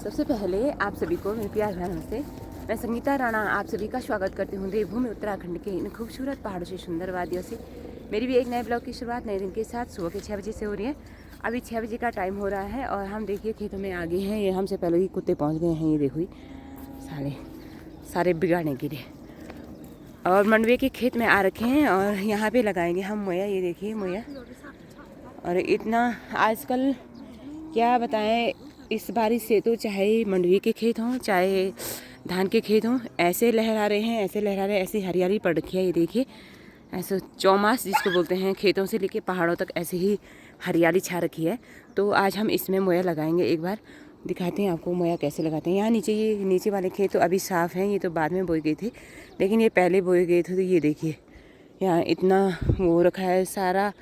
सबसे पहले आप सभी को मेरे प्यार भरा नमस्ते। मैं संगीता राणा आप सभी का स्वागत करती हूँ देवभूमि उत्तराखंड के इन खूबसूरत पहाड़ों से, सुंदर वादियों से। मेरी भी एक नए ब्लॉग की शुरुआत नए दिन के साथ सुबह के 6 बजे से हो रही है। अभी 6 बजे का टाइम हो रहा है और हम देखिए खेतों में आगे हैं। ये हमसे पहले ही कुत्ते पहुँच गए हैं। ये देखो सारे बिगाड़ने के लिए और मंडवे के खेत में आ रखे हैं और यहाँ पे लगाएंगे हम मोया। ये देखिए मोया। और इतना आजकल क्या बताएं, इस बारिश से तो चाहे मंडवी के खेत हों चाहे धान के खेत हों, ऐसे लहरा रहे हैं, ऐसी हरियाली पड़ रखी है। ये देखिए ऐसे चौमास जिसको बोलते हैं, खेतों से लेके पहाड़ों तक ऐसे ही हरियाली छा रखी है। तो आज हम इसमें मोया लगाएंगे। एक बार दिखाते हैं आपको मोया कैसे लगाते हैं। यहाँ नीचे, ये नीचे वाले खेत तो अभी साफ़ हैं, ये तो बाद में बोए गए थे, लेकिन ये पहले बोए गए थे। तो ये देखिए यहाँ इतना वो रखा है, सारा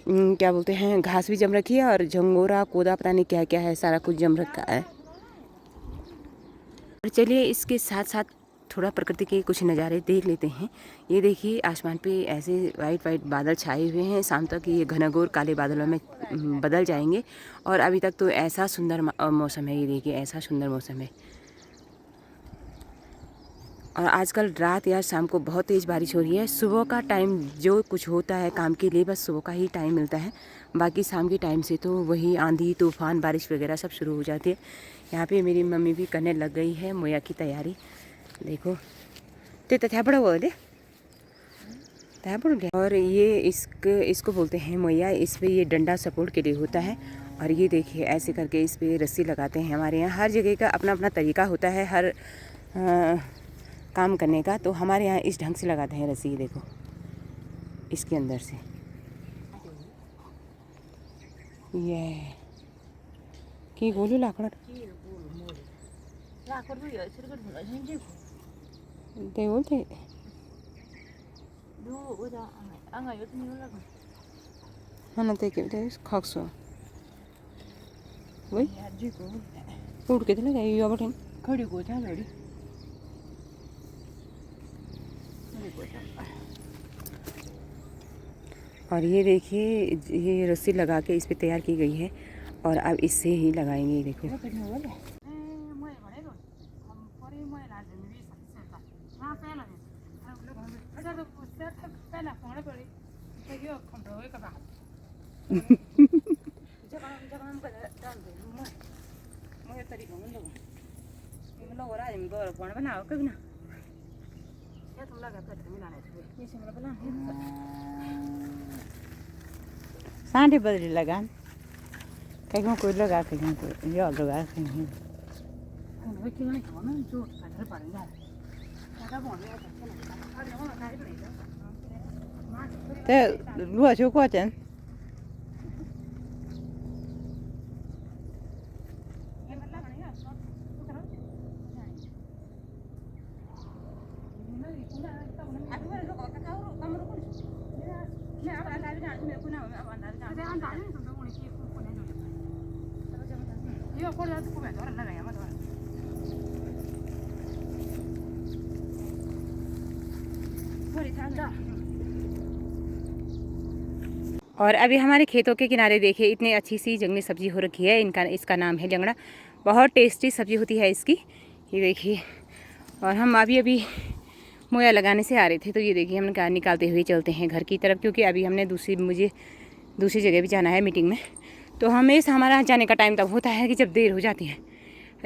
क्या बोलते हैं, घास भी जम रखी है और झंगोरा कोदा पता नहीं क्या क्या है, सारा कुछ जम रखा है। और चलिए इसके साथ साथ थोड़ा प्रकृति के कुछ नज़ारे देख लेते हैं। ये देखिए आसमान पे ऐसे वाइट वाइट बादल छाए हुए हैं। शाम तक ये घनघोर काले बादलों में बदल जाएंगे और अभी तक तो ऐसा सुंदर मौसम है। ये देखिए ऐसा सुंदर मौसम है। और आजकल रात या शाम को बहुत तेज़ बारिश हो रही है। सुबह का टाइम जो कुछ होता है काम के लिए, बस सुबह का ही टाइम मिलता है। बाकी शाम के टाइम से तो वही आंधी तूफान बारिश वगैरह सब शुरू हो जाती है। यहाँ पे मेरी मम्मी भी करने लग गई है मोया की तैयारी। देखो ते बड़ा बोले गया। और ये इसको बोलते हैं मोया। इस पर ये डंडा सपोर्ट के लिए होता है। और ये देखिए ऐसे करके इस पर रस्सी लगाते हैं। हमारे यहाँ हर जगह का अपना अपना तरीका होता है हर काम करने का। तो हमारे यहाँ इस ढंग से लगाते हैं रस्सी। देखो इसके अंदर से ये की गोलू लाकड़ ते बोलते हाँ ना ते के खाक्सो वही उड़ के चले जाइए यो बटन खड़ी को था लड़ी। और ये देखिए ये रस्सी लगा के इस पे तैयार की गई है और अब इससे ही लगाएंगे। देखो साढ़े बदली लगा कहीं कोई लगा कहीं कोई यो लगा कहीं तो लुआ छो को चन और अभी हमारे खेतों के किनारे देखिए इतनी अच्छी सी जंगली सब्जी हो रखी है। इसका नाम है जंगड़ा। बहुत टेस्टी सब्जी होती है इसकी। ये देखिए और हम अभी मोया लगाने से आ रहे थे। तो ये देखिए हम निकालते हुए चलते हैं घर की तरफ, क्योंकि अभी हमने मुझे दूसरी जगह भी जाना है मीटिंग में। तो हमेशा हमारा जाने का टाइम तब होता है कि जब देर हो जाती है।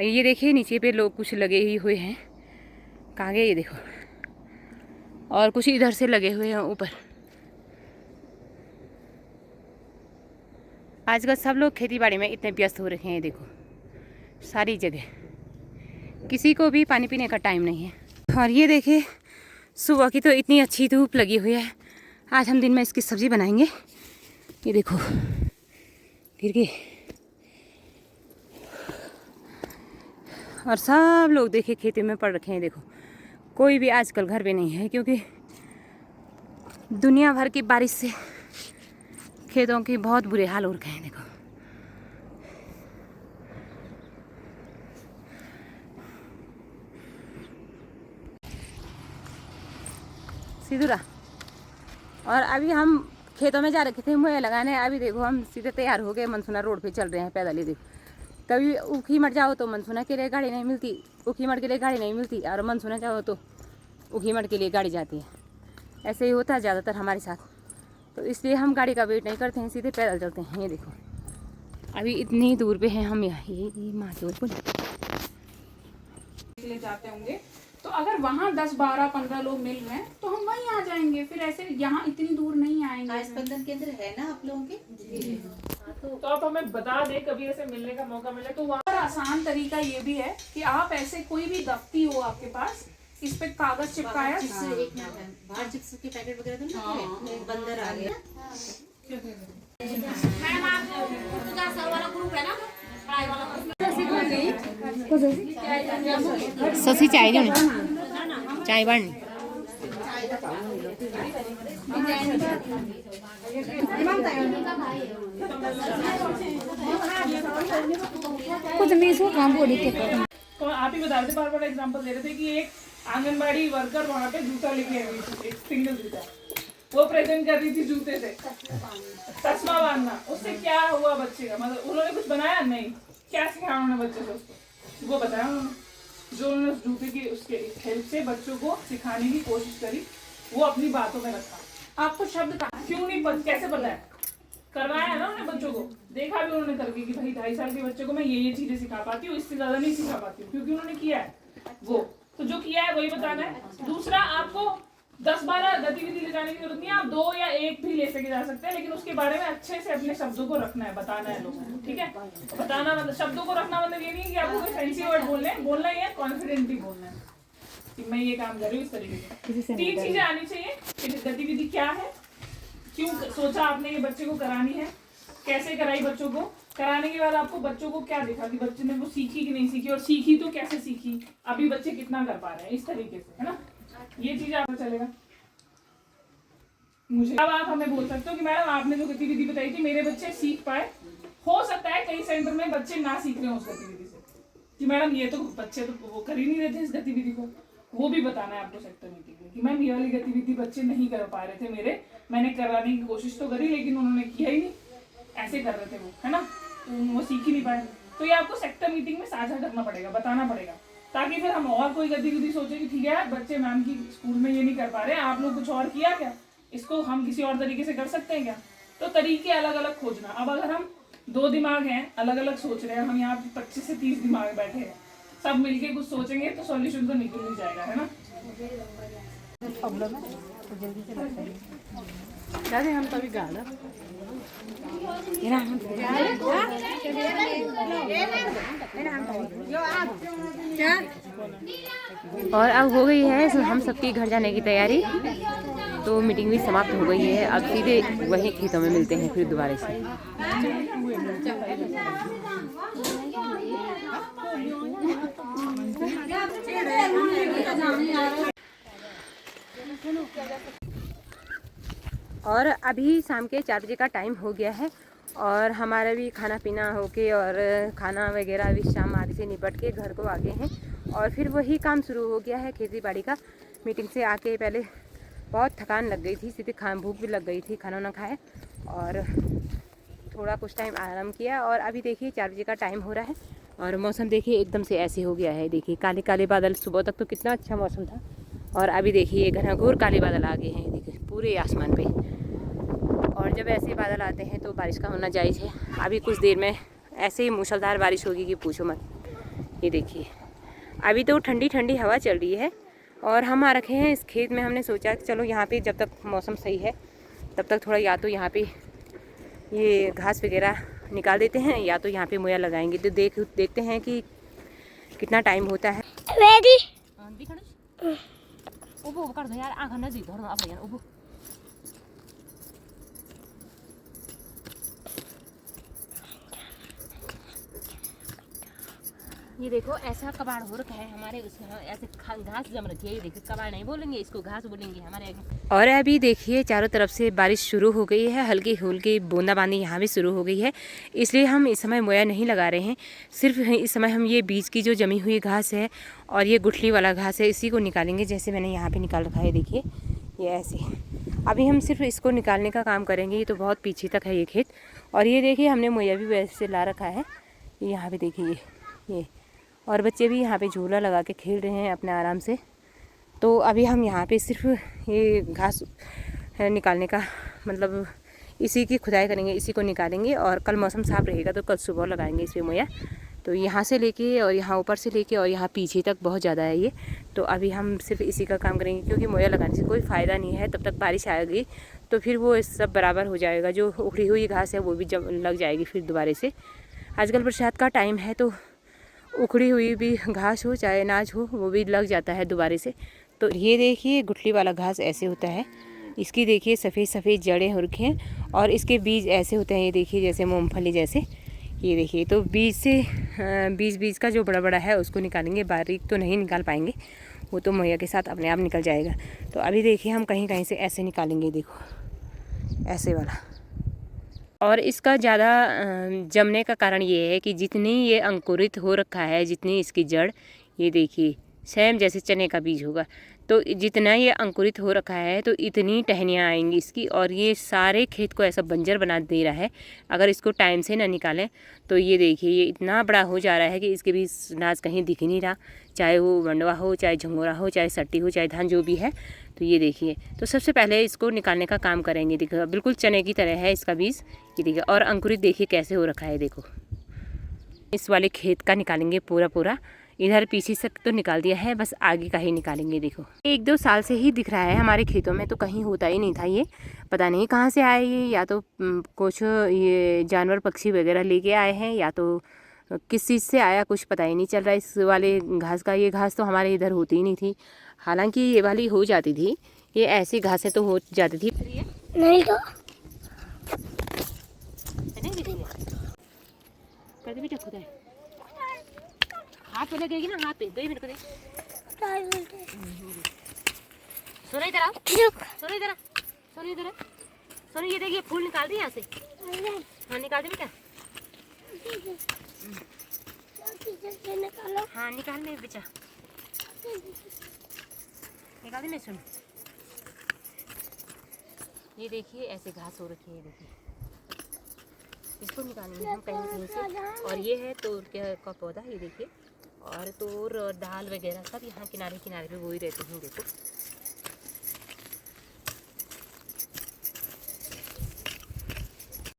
ये देखिए नीचे पे लोग कुछ लगे ही हुए हैं। कहाँ गए ये देखो। और कुछ इधर से लगे हुए हैं ऊपर। आजकल सब लोग खेती बाड़ी में इतने व्यस्त हो रखे हैं। देखो सारी जगह किसी को भी पानी पीने का टाइम नहीं है। और ये देखिए सुबह की तो इतनी अच्छी धूप लगी हुई है। आज हम दिन में इसकी सब्ज़ी बनाएंगे। ये देखो गिर गई। और सब लोग देखिए खेती में पड़ रखे हैं। देखो कोई भी आजकल घर पे नहीं है, क्योंकि दुनिया भर की बारिश से खेतों की बहुत बुरे हाल हो रखे हैं। देखो सिद्धूरा। और अभी हम खेतों में जा रखे थे मोया लगाने। अभी देखो हम सीधे तैयार हो गए, मनसुना रोड पे चल रहे हैं पैदल ही। देखो कभी ऊखी मर जाओ तो मनसूना के लिए गाड़ी नहीं मिलती, ऊखी मर के लिए गाड़ी नहीं मिलती, और मनसूना जाओ तो ऊखी मर के लिए गाड़ी जाती है। ऐसे ही होता है ज़्यादातर हमारे साथ। तो इसलिए हम गाड़ी का वेट नहीं करते हैं, सीधे पैदल चलते हैं। ये देखो अभी इतनी दूर पे हैं हम यहाँ, ये माधोपुर ले जाते होंगे। तो अगर वहाँ 10, 12, 15 लोग मिल रहे हैं तो हम वहीं आ जाएंगे, फिर ऐसे यहाँ इतनी दूर नहीं आएंगे। स्पंदन केंद्र है ना आप लोगों के? तो आप हमें बता दें कभी ऐसे मिलने का मौका मिले तो वहाँ। आसान तरीका ये भी है कि आप ऐसे कोई भी दफ्ती हो आपके पास, इस पे कागज चिपकाया, एक बाहर चिप्स के पैकेट वगैरह तो नहीं है, बंदर आ गया। ससी चाय दो, चाय बन कुछ नहीं सो काम बोली थे। तो आप ही बता रहे थे, बार बार एग्जांपल दे रहे थे कि एक आंगनबाड़ी वर्कर वहाँ पे जूता लेके आई हुई थी, एक सिंगल जूता, वो प्रेजेंट कर रही थी जूते से चश्मा बांधना। उससे क्या हुआ बच्चे का? मतलब उन्होंने कुछ बनाया नहीं, क्या सिखाया उन्होंने बच्चे से? उसको वो बताया उन्होंने, जो उन्होंने उस जूते की उसके हेल्प से बच्चों को सिखाने की कोशिश करी, वो अपनी बातों में रखा। आपको शब्द कहा क्यों नहीं कैसे पता है? करवाया ना उन्होंने बच्चों को, देखा भी उन्होंने करके कि भाई 2.5 साल के बच्चों को मैं ये चीजें सिखा पाती हूँ, इससे ज्यादा नहीं सिखा पाती हूँ, क्योंकि उन्होंने किया है वो। तो जो किया है वही बताना है। दूसरा, आपको 10-12 गतिविधि ले जाने की जरूरत नहीं है, आप 2 या 1 भी ले सके जा सकते हैं, लेकिन उसके बारे में अच्छे से अपने शब्दों को रखना है, बताना है लोगों को, ठीक है? बताना मतलब शब्दों को रखना मतलब ये नहीं है कि आपको कोई फैंसी वर्ड बोलना ही है, कॉन्फिडेंटली बोलना है कि मैं ये काम कर रही हूँ इस तरीके से। 3 चीजें आनी चाहिए कि गतिविधि क्या है, क्यों सोचा आपने ये बच्चे को करानी है, कैसे कराई बच्चों को, कराने के बाद आपको बच्चों को क्या दिखा कि बच्चे ने वो सीखी कि नहीं सीखी, और सीखी तो कैसे सीखी, अभी बच्चे कितना कर पा रहे हैं, इस तरीके से, है ना? ये चीज आपको चलेगा। मुझे अब आप हमें बोल सकते हो कि मैडम आपने जो गतिविधि बताई थी मेरे बच्चे सीख पाए। हो सकता है कई सेंटर में बच्चे ना सीख रहे हो उस गतिविधि से, कि मैडम ये तो बच्चे तो वो कर ही नहीं रहे थे इस गतिविधि को, वो भी बताना है आपको सेक्टर मीटिंग में कि मैम ये वाली गतिविधि बच्चे नहीं कर पा रहे थे मेरे, मैंने कराने की कोशिश तो करी लेकिन उन्होंने किया ही नहीं, ऐसे कर रहे थे वो, है ना? तो वो सीख ही नहीं पाए। तो ये आपको सेक्टर मीटिंग में साझा करना पड़ेगा, बताना पड़ेगा, ताकि फिर हम और कोई गतिविधि सोचे कि ठीक है बच्चे मैम की स्कूल में ये नहीं कर पा रहे, आप लोग कुछ और किया क्या, इसको हम किसी और तरीके से कर सकते हैं क्या? तो तरीके अलग अलग खोजना। अब अगर हम 2 दिमाग हैं, अलग अलग सोच रहे हैं, हम यहाँ 25 से 30 दिमाग बैठे हैं, सब मिलके कुछ सोचेंगे तो सॉल्यूशन तो निकल ही जाएगा, है ना? प्रॉब्लम है तो जल्दी से लगता हम तभी गाना और अब हो गई है हम सबकी घर जाने की तैयारी, तो मीटिंग भी समाप्त हो गई है। अब सीधे वहीं खेतों में मिलते हैं फिर दोबारा से। और अभी शाम के 4 बजे का टाइम हो गया है और हमारा भी खाना पीना होके और खाना वगैरह भी शाम आदि से निपट के घर को आ गए हैं और फिर वही काम शुरू हो गया है खेती बाड़ी का। मीटिंग से आके पहले बहुत थकान लग गई थी, सीधे भूख भी लग गई थी, खाना ना खाए और थोड़ा कुछ टाइम आराम किया। और अभी देखिए 4 बजे का टाइम हो रहा है और मौसम देखिए एकदम से ऐसे हो गया है। देखिए काले काले बादल, सुबह तक तो कितना अच्छा मौसम था और अभी देखिए घनाघोर काले बादल आ गए हैं, देखिए पूरे आसमान पे। और जब ऐसे बादल आते हैं तो बारिश का होना जायज़ है। अभी कुछ देर में ऐसे ही मूसलाधार बारिश होगी कि पूछो मत। ये देखिए अभी तो ठंडी ठंडी हवा चल रही है और हम आ रखे हैं इस खेत में। हमने सोचा कि चलो यहाँ पे जब तक मौसम सही है तब तक थोड़ा या तो यहाँ पे ये घास वगैरह निकाल देते हैं या तो यहाँ पे मोया लगाएंगे। तो देखते हैं कि कितना टाइम होता है। ये देखो ऐसा कबाड़ हो रखा है हमारे उसमें, ऐसे घास जम रखी है। ये देखो कबाड़ नहीं बोलेंगे इसको, घास बोलेंगे हमारे। और अभी देखिए चारों तरफ से बारिश शुरू हो गई है, हल्की हल्की बूंदाबांदी यहाँ भी शुरू हो गई है। इसलिए हम इस समय मोया नहीं लगा रहे हैं, सिर्फ इस समय हम ये बीज की जो जमी हुई घास है और ये गुठली वाला घास है इसी को निकालेंगे। जैसे मैंने यहाँ पर निकाल रखा है, देखिए ये ऐसे। अभी हम सिर्फ इसको निकालने का काम करेंगे। ये तो बहुत पीछे तक है ये खेत। और ये देखिए हमने मोया भी वैसे ला रखा है, यहाँ पे देखिए ये और बच्चे भी यहाँ पे झूला लगा के खेल रहे हैं अपने आराम से। तो अभी हम यहाँ पे सिर्फ ये घास निकालने का मतलब इसी की खुदाई करेंगे, इसी को निकालेंगे और कल मौसम साफ रहेगा तो कल सुबह लगाएंगे इस पे मोया। तो यहाँ से लेके और यहाँ ऊपर से लेके और यहाँ पीछे तक बहुत ज़्यादा है ये। तो अभी हम सिर्फ इसी का काम करेंगे क्योंकि मोया लगाने से कोई फ़ायदा नहीं है। तब तक बारिश आएगी तो फिर वो सब बराबर हो जाएगा, जो उखड़ी हुई घास है वो भी जब लग जाएगी फिर दोबारा से। आजकल बरसात का टाइम है तो उखड़ी हुई भी घास हो चाहे अनाज हो वो भी लग जाता है दोबारा से। तो ये देखिए गुठली वाला घास ऐसे होता है, इसकी देखिए सफ़ेद सफ़ेद जड़ें हो रखी हैं और इसके बीज ऐसे होते हैं, ये देखिए जैसे मूंगफली जैसे। ये देखिए तो बीज से बीज का जो बड़ा बड़ा है उसको निकालेंगे, बारीक तो नहीं निकाल पाएंगे, वो तो मोया के साथ अपने आप निकल जाएगा। तो अभी देखिए हम कहीं कहीं से ऐसे निकालेंगे, देखो ऐसे वाला। और इसका ज़्यादा जमने का कारण ये है कि जितनी ये अंकुरित हो रखा है, जितनी इसकी जड़, ये देखिए सेम जैसे चने का बीज होगा, तो जितना ये अंकुरित हो रखा है तो इतनी टहनियाँ आएंगी इसकी और ये सारे खेत को ऐसा बंजर बना दे रहा है। अगर इसको टाइम से ना निकालें तो ये देखिए ये इतना बड़ा हो जा रहा है कि इसके बीच अनाज कहीं दिख ही नहीं रहा, चाहे वो मंडवा हो, चाहे झंगोरा हो, चाहे सट्टी हो, चाहे धान, जो भी है। तो ये देखिए तो सबसे पहले इसको निकालने का काम करेंगे। देखो बिल्कुल चने की तरह है इसका बीज, ये देखिए। और अंकुरित देखिए कैसे हो रखा है, देखो। इस वाले खेत का निकालेंगे पूरा पूरा, इधर पीछे तक तो निकाल दिया है, बस आगे का ही निकालेंगे। देखो 1-2 साल से ही दिख रहा है हमारे खेतों में, तो कहीं होता ही नहीं था ये, पता नहीं कहाँ से आए ये, या तो कुछ ये जानवर पक्षी वगैरह लेके आए हैं या तो किस चीज़ से आया कुछ पता ही नहीं चल रहा इस वाले घास का। ये घास तो हमारे इधर होती ही नहीं थी, हालांकि ये वाली हो जाती थी, ये ऐसी घासें तो हो जाती थी नहीं तो कर बेटा खुदा हाथ पे लगेगी ना, हाथ पे दे मेरे को दे। सोना इधर आओ, सोना इधर आ, सोना इधर आ, सोना ये देखिए फूल निकाल दी यहाँ से। हाँ निकाल दे बेटा, हाँ निकाल ले बेटा, निकाल दे। मैं सुन, ये देखिए ऐसे घास हो रखी है, देखिए इसको निकालेंगे हम कहीं कहीं से। और ये है तोर का पौधा, ये देखिए, और तोर और दाल वगैरह सब यहाँ किनारे किनारे पे वो ही रहते हैं, देखो